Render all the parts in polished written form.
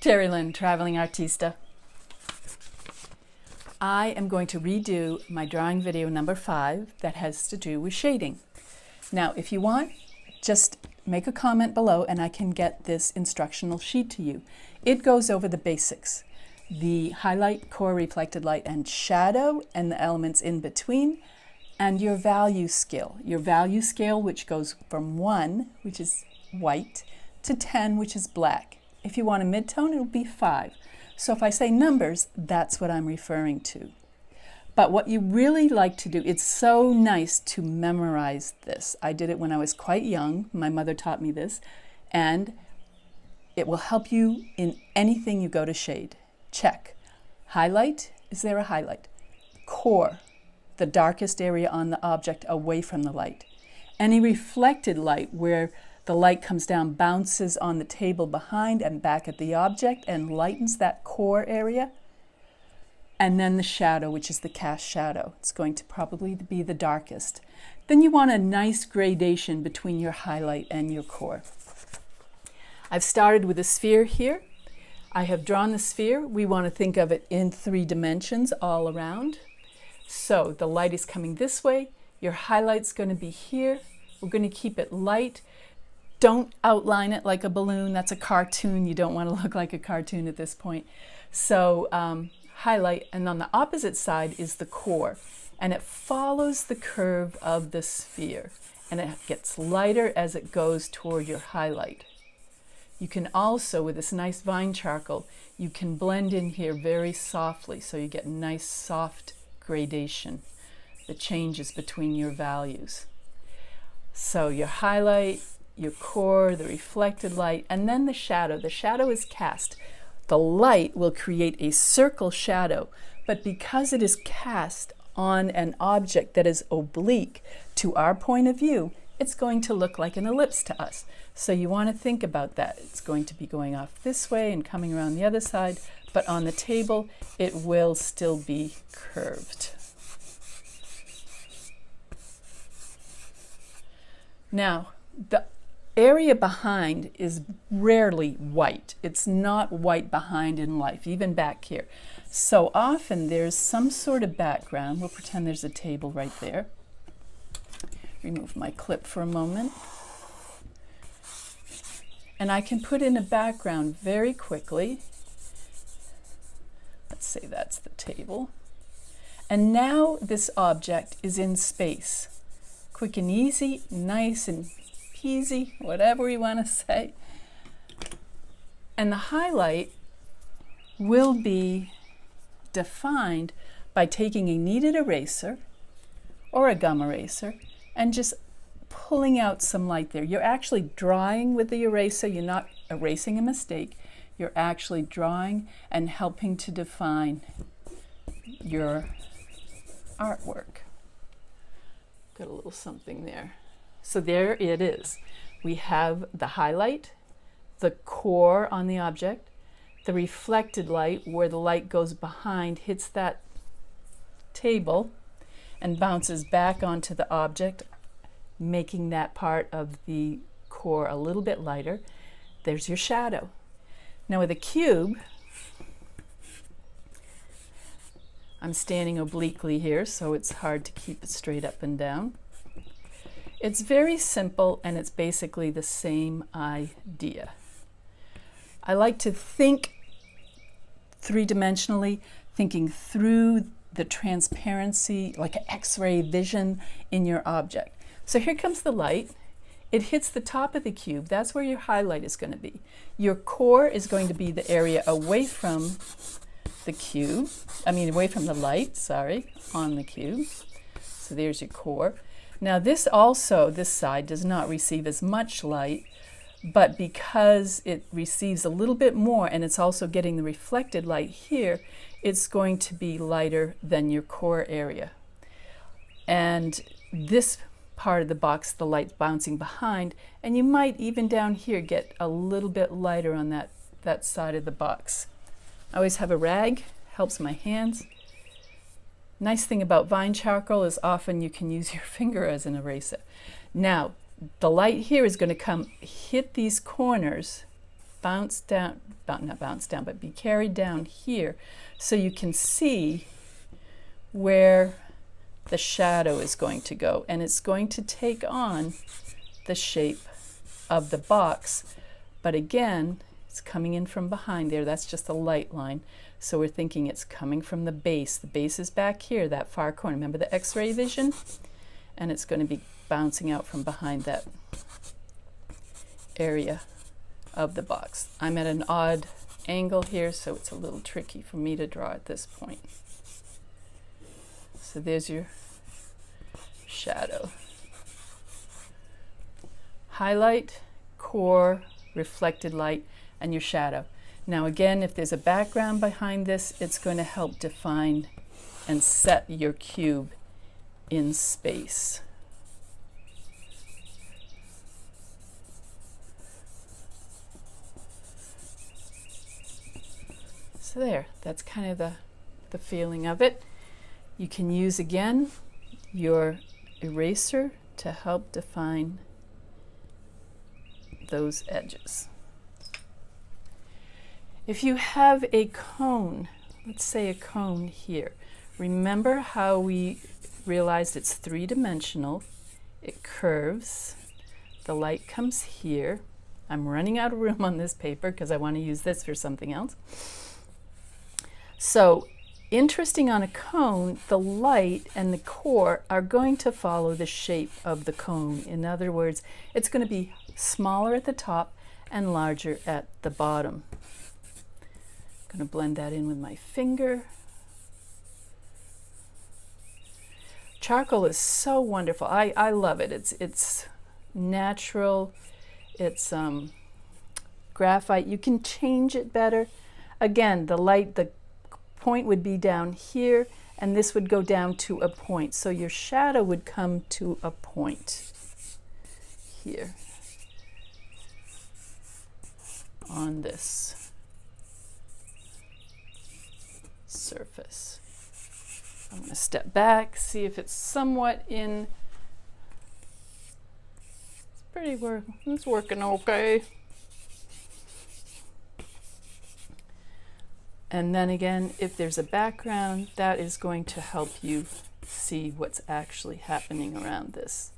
Terry Lynn, Traveling Artista. I am going to redo my drawing video number 5 that has to do with shading. Now, if you want, just make a comment below and I can get this instructional sheet to you. It goes over the basics, the highlight, core, reflected light, and shadow, and the elements in between, and your value scale. Your value scale, which goes from 1, which is white, to 10, which is black. If you want a mid-tone, it'll be 5. So if I say numbers, that's what I'm referring to. But what you really like to do, it's so nice to memorize this. I did it when I was quite young. My mother taught me this. And it will help you in anything you go to shade. Check. Highlight, is there a highlight? Core, the darkest area on the object away from the light. Any reflected light where the light comes down, bounces on the table behind and back at the object and lightens that core area. And then the shadow, which is the cast shadow. It's going to probably be the darkest. Then you want a nice gradation between your highlight and your core. I've started with a sphere here. I have drawn the sphere. We want to think of it in 3 dimensions all around. So the light is coming this way. Your highlight's going to be here. We're going to keep it light. Don't outline it like a balloon. That's a cartoon. You don't want to look like a cartoon at this point. So highlight, and on the opposite side is the core. And it follows the curve of the sphere. And it gets lighter as it goes toward your highlight. You can also, with this nice vine charcoal, you can blend in here very softly so you get nice soft gradation, the changes between your values. So your highlight, your core, the reflected light, and then the shadow. The shadow is cast. The light will create a circle shadow, but because it is cast on an object that is oblique to our point of view, it's going to look like an ellipse to us. So you want to think about that. It's going to be going off this way and coming around the other side, but on the table, it will still be curved. Now, the area behind is rarely white. It's not white behind in life, even back here. So often there's some sort of background. We'll pretend there's a table right there. Remove my clip for a moment. And I can put in a background very quickly. Let's say that's the table. And now this object is in space. Quick and easy, nice and easy, whatever you want to say. And the highlight will be defined by taking a kneaded eraser or a gum eraser and just pulling out some light there. You're actually drawing with the eraser. You're not erasing a mistake. You're actually drawing and helping to define your artwork. Got a little something there. So there it is. We have the highlight, the core on the object, the reflected light where the light goes behind, hits that table and bounces back onto the object, making that part of the core a little bit lighter. There's your shadow. Now with a cube, I'm standing obliquely here, so it's hard to keep it straight up and down. It's very simple, and it's basically the same idea. I like to think 3-dimensionally, thinking through the transparency, like an X-ray vision in your object. So here comes the light. It hits the top of the cube. That's where your highlight is going to be. Your core is going to be the area away from the cube, away from the light, sorry, on the cube. So there's your core. Now this side does not receive as much light, but because it receives a little bit more and it's also getting the reflected light here, it's going to be lighter than your core area. And this part of the box, the light's bouncing behind, and you might even down here get a little bit lighter on that side of the box. I always have a rag, helps my hands. Nice thing about vine charcoal is often you can use your finger as an eraser. Now, the light here is going to hit these corners bounce down, not bounce down, but be carried down here so you can see where the shadow is going to go, and it's going to take on the shape of the box. But again, it's coming in from behind there. That's just a light line. So we're thinking it's coming from the base. The base is back here, that far corner. Remember the X-ray vision? And it's going to be bouncing out from behind that area of the box. I'm at an odd angle here, so it's a little tricky for me to draw at this point. So there's your shadow. Highlight, core, reflected light, and your shadow. Now again, if there's a background behind this, it's going to help define and set your cube in space. So there, that's kind of the feeling of it. You can use again your eraser to help define those edges. If you have a cone, let's say a cone here, remember how we realized it's three-dimensional. It curves, the light comes here. I'm running out of room on this paper because I want to use this for something else. So interesting, on a cone, the light and the core are going to follow the shape of the cone. In other words, it's going to be smaller at the top and larger at the bottom. I'm going to blend that in with my finger. Charcoal is so wonderful. I love it. It's natural. It's graphite. You can change it better. Again, the light, the point would be down here, and this would go down to a point. So your shadow would come to a point here on this surface. I'm going to step back, see if it's somewhat in. It's working okay. And then again, if there's a background, that is going to help you see what's actually happening around this.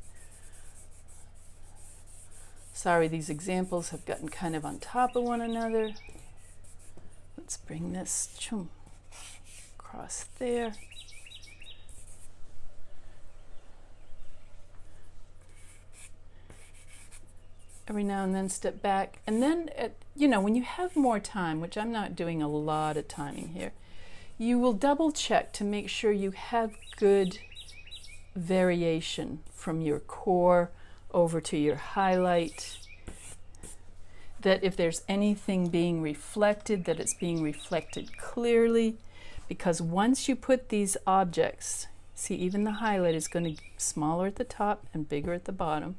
Sorry, these examples have gotten kind of on top of one another. Let's bring this across there. Every now and then step back, and then when you have more time, which I'm not doing a lot of timing here, you will double check to make sure you have good variation from your core over to your highlight, that if there's anything being reflected, that it's being reflected clearly, because once you put these objects, see, even the highlight is going to be smaller at the top and bigger at the bottom.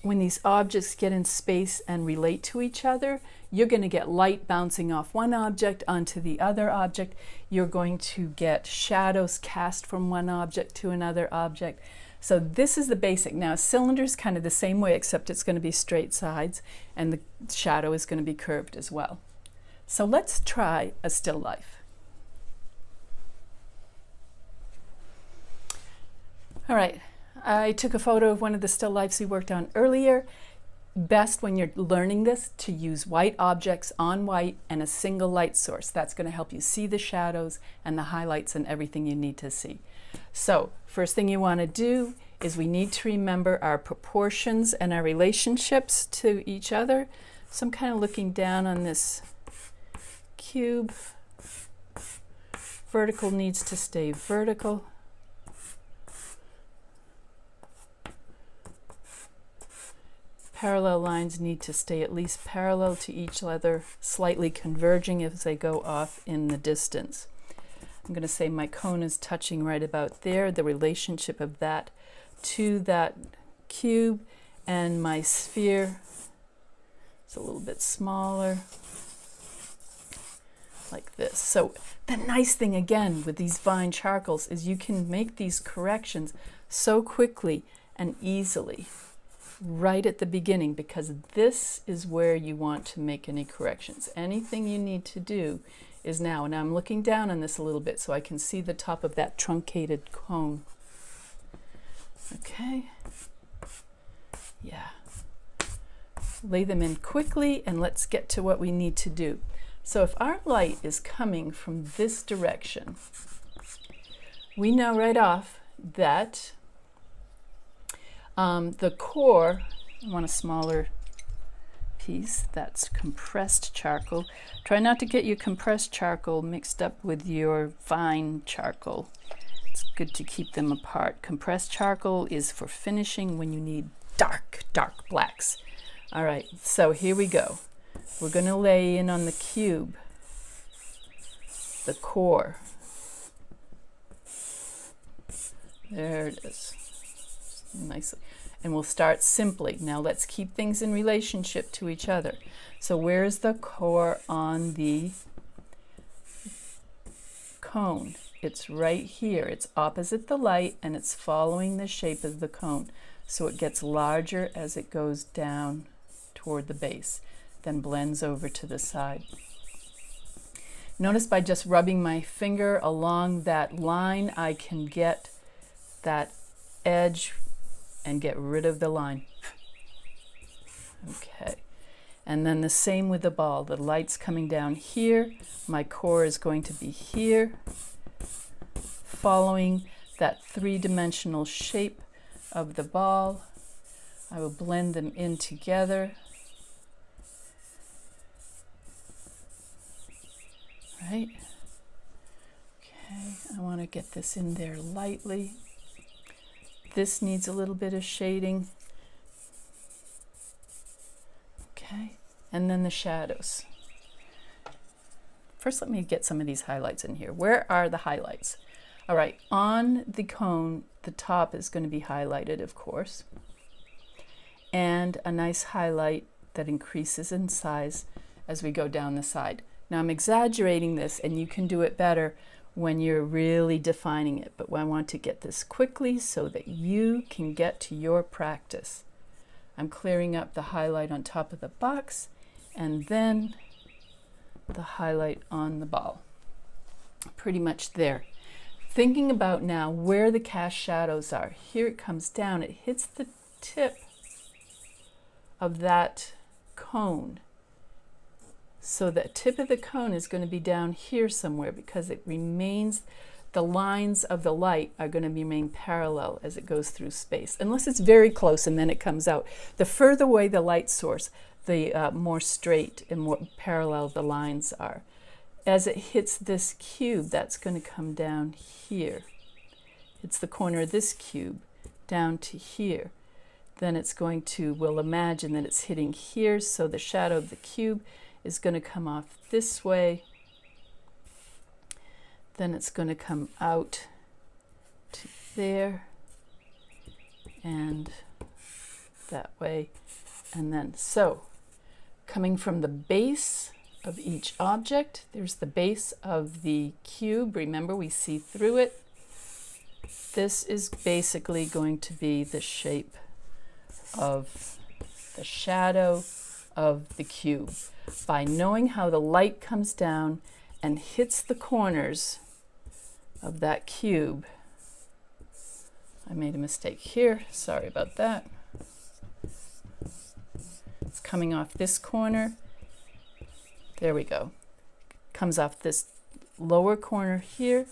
When these objects get in space and relate to each other, you're going to get light bouncing off one object onto the other object. You're going to get shadows cast from one object to another object. So this is the basic. Now a cylinder is kind of the same way, except it's going to be straight sides, and the shadow is going to be curved as well. So let's try a still life. All right. I took a photo of one of the still lifes we worked on earlier. Best when you're learning this to use white objects on white and a single light source. That's going to help you see the shadows and the highlights and everything you need to see. So first thing you want to do is we need to remember our proportions and our relationships to each other. So I'm kind of looking down on this cube. Vertical needs to stay vertical. Parallel lines need to stay at least parallel to each other, slightly converging as they go off in the distance. I'm going to say my cone is touching right about there, the relationship of that to that cube, and my sphere is a little bit smaller, like this. So the nice thing again with these fine charcoals is you can make these corrections so quickly and easily. right at the beginning, because this is where you want to make any corrections. Anything you need to do is now. And I'm looking down on this a little bit so I can see the top of that truncated cone. Okay. Yeah. Lay them in quickly and let's get to what we need to do. So if our light is coming from this direction, we know right off that the core, I want a smaller piece, that's compressed charcoal. Try not to get your compressed charcoal mixed up with your fine charcoal. It's good to keep them apart. Compressed charcoal is for finishing when you need dark, dark blacks. All right, so here we go. We're going to lay in on the cube, the core. There it is. Nicely. And we'll start simply. Now let's keep things in relationship to each other. So where's the core on the cone? It's right here. It's opposite the light and it's following the shape of the cone. So it gets larger as it goes down toward the base, then blends over to the side. Notice by just rubbing my finger along that line, I can get that edge and get rid of the line. Okay. And then the same with the ball. The light's coming down here. My core is going to be here, following that three-dimensional shape of the ball. I will blend them in together. Right? Okay, I want to get this in there lightly. This needs a little bit of shading. Okay, and then the shadows. First, let me get some of these highlights in here. Where are the highlights? All right, on the cone, the top is going to be highlighted, of course, and a nice highlight that increases in size as we go down the side. Now I'm exaggerating this, and you can do it better when you're really defining it, but I want to get this quickly so that you can get to your practice. I'm clearing up the highlight on top of the box and then the highlight on the ball. Pretty much there. Thinking about now where the cast shadows are. Here it comes down, it hits the tip of that cone. So the tip of the cone is going to be down here somewhere because it remains, the lines of the light are going to remain parallel as it goes through space, unless it's very close and then it comes out. The further away the light source, the more straight and more parallel the lines are. As it hits this cube, that's going to come down here. It's the corner of this cube down to here. Then it's going to, we'll imagine that it's hitting here, so the shadow of the cube is going to come off this way, then it's going to come out to there and that way, and then so coming from the base of each object, there's the base of the cube. Remember, we see through it. This is basically going to be the shape of the shadow of the cube. By knowing how the light comes down and hits the corners of that cube. I made a mistake here, sorry about that. It's coming off this corner. There we go. Comes off this lower corner here.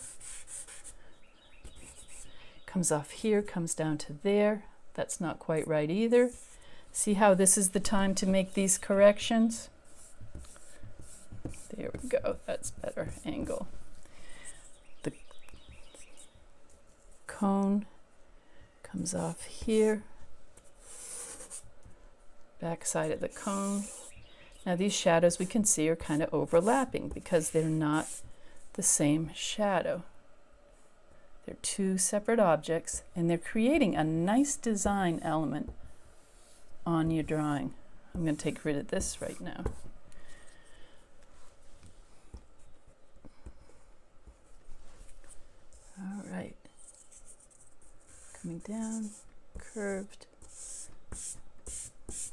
Comes off here, comes down to there. That's not quite right either. See how this is the time to make these corrections? There we go, that's better angle. The cone comes off here, back side of the cone. Now these shadows we can see are kind of overlapping because they're not the same shadow. They're two separate objects and they're creating a nice design element on your drawing. I'm going to take rid of this right now. All right, coming down, curved,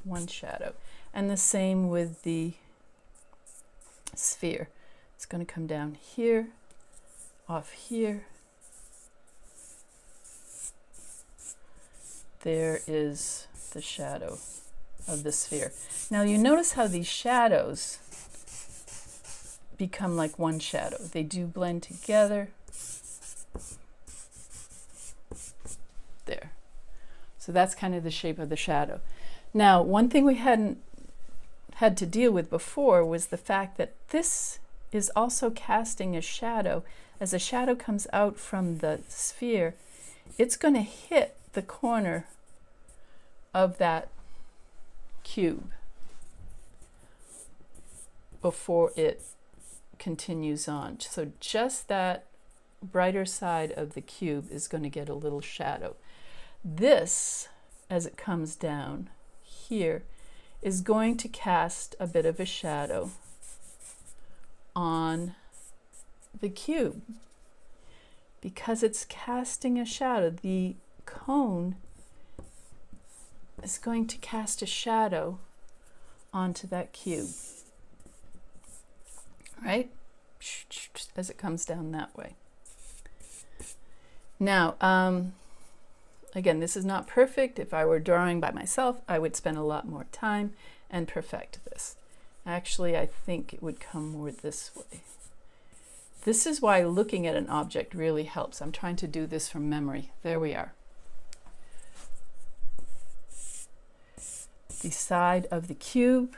one shadow. And the same with the sphere. It's going to come down here, off here. There is the shadow of the sphere. Now you notice how these shadows become like one shadow. They do blend together. There. So that's kind of the shape of the shadow. Now, one thing we hadn't had to deal with before was the fact that this is also casting a shadow. As a shadow comes out from the sphere, it's going to hit the corner of that cube before it continues on. So just that brighter side of the cube is going to get a little shadow. This, as it comes down here, is going to cast a bit of a shadow on the cube. Because it's casting a shadow, the cone is going to cast a shadow onto that cube, right? As it comes down that way. Now, again, this is not perfect. If I were drawing by myself, I would spend a lot more time and perfect this. Actually, I think it would come more this way. This is why looking at an object really helps. I'm trying to do this from memory. There we are. The side of the cube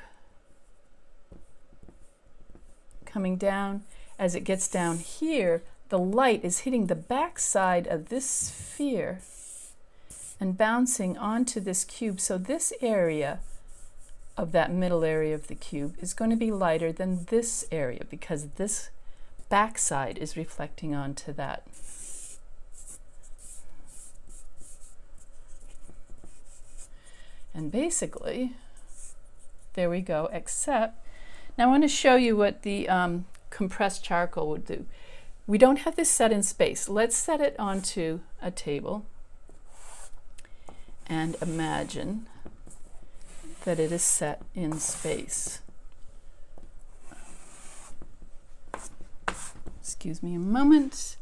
coming down. As it gets down here, the light is hitting the back side of this sphere and bouncing onto this cube. So this area of that middle area of the cube is going to be lighter than this area because this back side is reflecting onto that. And basically, there we go, except, now I want to show you what the compressed charcoal would do. We don't have this set in space. Let's set it onto a table and imagine that it is set in space. Excuse me a moment.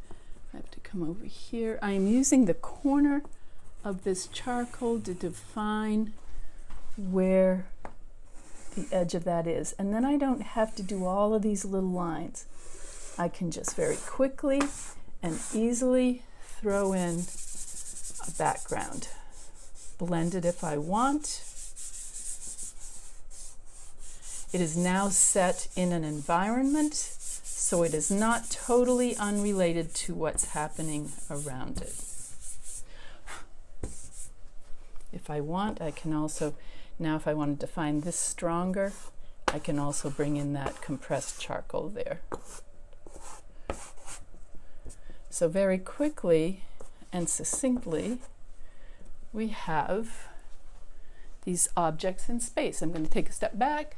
I have to come over here. I am using the corner of this charcoal to define where the edge of that is. And then I don't have to do all of these little lines. I can just very quickly and easily throw in a background. Blend it if I want. It is now set in an environment, so it is not totally unrelated to what's happening around it. If I want, I can also, now if I want to define this stronger, I can also bring in that compressed charcoal there. So very quickly and succinctly, we have these objects in space. I'm going to take a step back.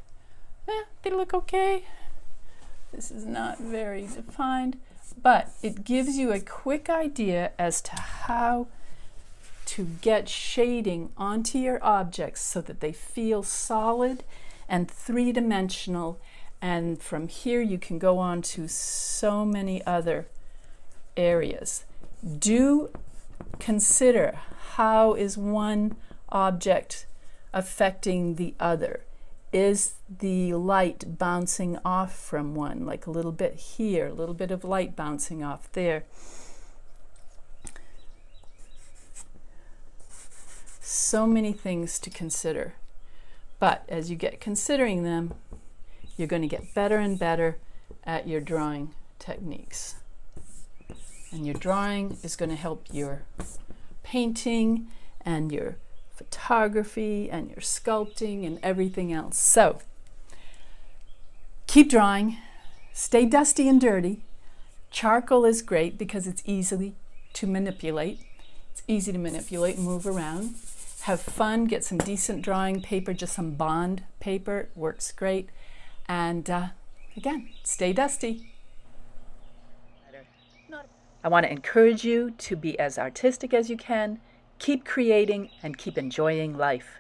They look okay. This is not very defined, but it gives you a quick idea as to how to get shading onto your objects so that they feel solid and three-dimensional. And from here you can go on to so many other areas. Do consider, how is one object affecting the other? Is the light bouncing off from one, like a little bit here, a little bit of light bouncing off there? So many things to consider. But as you get considering them, you're going to get better and better at your drawing techniques. And your drawing is going to help your painting and your photography and your sculpting and everything else. So keep drawing, stay dusty and dirty. Charcoal is great because it's easy to manipulate. It's easy to manipulate and move around. Have fun, get some decent drawing paper, just some bond paper, it works great. And again, stay dusty. I want to encourage you to be as artistic as you can. Keep creating and keep enjoying life.